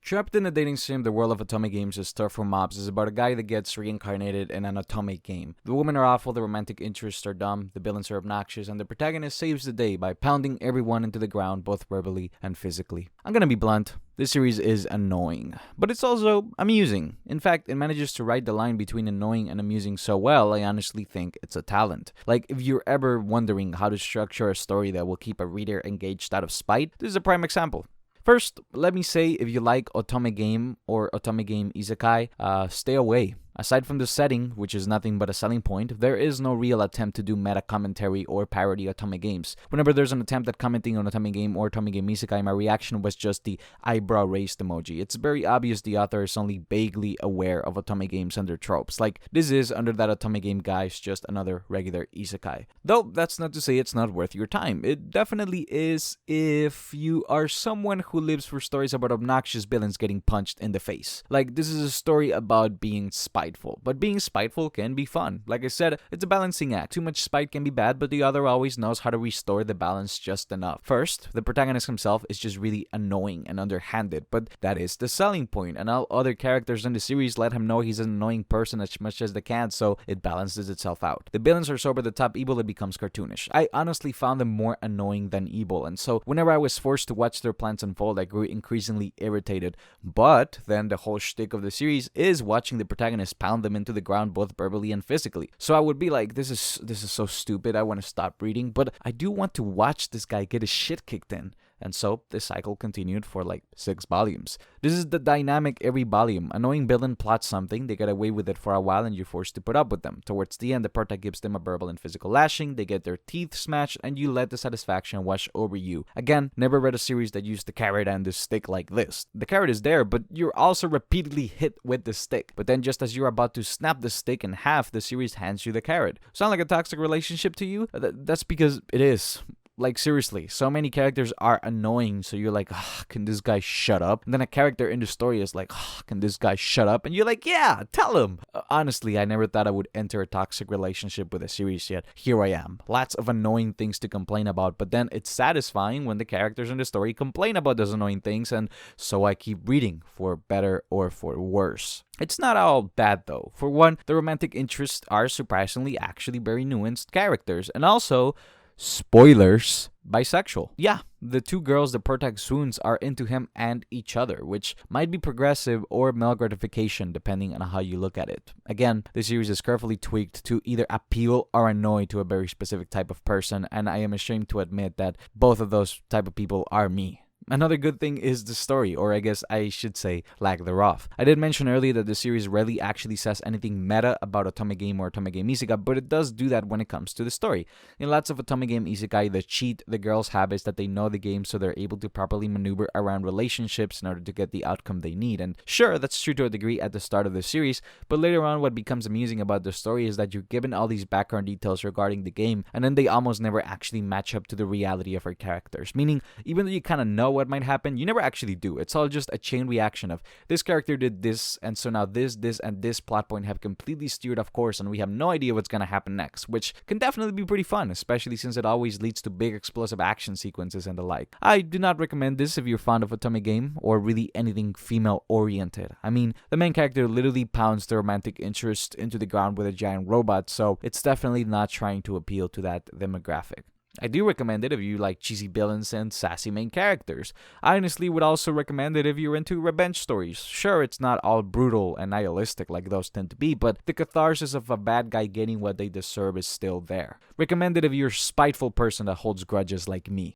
Trapped in a dating sim, the world of Otome games is tough for mobs is about a guy that gets reincarnated in an Otome game. The women are awful, the romantic interests are dumb, the villains are obnoxious, and the protagonist saves the day by pounding everyone into the ground both verbally and physically. I'm gonna be blunt. This series is annoying, but it's also amusing. In fact, it manages to ride the line between annoying and amusing so well, I honestly think it's a talent. Like, if you're ever wondering how to structure a story that will keep a reader engaged out of spite, this is a prime example. First, let me say if you like Otome game or Otome game isekai, stay away. Aside from the setting, which is nothing but a selling point, there is no real attempt to do meta commentary or parody Otome games. Whenever there's an attempt at commenting on Otome game or Otome game isekai, my reaction was just the eyebrow raised emoji. It's very obvious the author is only vaguely aware of Otome games and their tropes. Like, this is, under that Otome game guise, just another regular isekai. Though, that's not to say it's not worth your time. It definitely is if you are someone who lives for stories about obnoxious villains getting punched in the face. Like, this is a story about being spiteful. But being spiteful can be fun. Like I said, it's a balancing act. Too much spite can be bad, but the author always knows how to restore the balance just enough. First, the protagonist himself is just really annoying and underhanded, but that is the selling point, and all other characters in the series let him know he's an annoying person as much as they can, so it balances itself out. The villains are so over the top evil it becomes cartoonish. I honestly found them more annoying than evil, and so whenever I was forced to watch their plans unfold, I grew increasingly irritated. But then the whole shtick of the series is watching the protagonist pound them into the ground both verbally and physically. So I would be like, this is so stupid, I want to stop reading, but I do want to watch this guy get his shit kicked in. And so, this cycle continued for like 6 volumes. This is the dynamic every volume. Annoying villain plots something, they get away with it for a while and you're forced to put up with them. Towards the end, the prota gives them a verbal and physical lashing, they get their teeth smashed, and you let the satisfaction wash over you. Again, never read a series that used the carrot and the stick like this. The carrot is there, but you're also repeatedly hit with the stick. But then just as you're about to snap the stick in half, the series hands you the carrot. Sound like a toxic relationship to you? That's because it is. Like, seriously, so many characters are annoying, so you're like, can this guy shut up? And then a character in the story is like, can this guy shut up? And you're like, yeah, tell him. Honestly, I never thought I would enter a toxic relationship with a series yet. Here I am. Lots of annoying things to complain about, but then it's satisfying when the characters in the story complain about those annoying things, and so I keep reading, for better or for worse. It's not all bad though. For one, the romantic interests are surprisingly actually very nuanced characters, and also, spoilers, bisexual. Yeah, the 2 girls the protag swoons are into him and each other, which might be progressive or male gratification depending on how you look at it. Again, the series is carefully tweaked to either appeal or annoy to a very specific type of person, and I am ashamed to admit that both of those type of people are me. Another good thing is the story, or I guess I should say lack thereof. I did mention earlier that the series rarely actually says anything meta about Otome game or Otome game isekai, but it does do that when it comes to the story. In lots of Otome game isekai, the cheat the girls have is that they know the game so they're able to properly maneuver around relationships in order to get the outcome they need. And sure, that's true to a degree at the start of the series, but later on what becomes amusing about the story is that you're given all these background details regarding the game, and then they almost never actually match up to the reality of our characters. Meaning, even though you kind of know what might happen, you never actually do. It's all just a chain reaction of this character did this, and so now this, and this plot point have completely steered off course, and we have no idea what's gonna happen next, which can definitely be pretty fun, especially since it always leads to big explosive action sequences and the like. I do not recommend this if you're fond of Otome game or really anything female oriented. I mean, the main character literally pounds the romantic interest into the ground with a giant robot, so it's definitely not trying to appeal to that demographic. I do recommend it if you like cheesy villains and sassy main characters. I honestly would also recommend it if you're into revenge stories. Sure, it's not all brutal and nihilistic like those tend to be, but the catharsis of a bad guy getting what they deserve is still there. Recommend it if you're a spiteful person that holds grudges like me.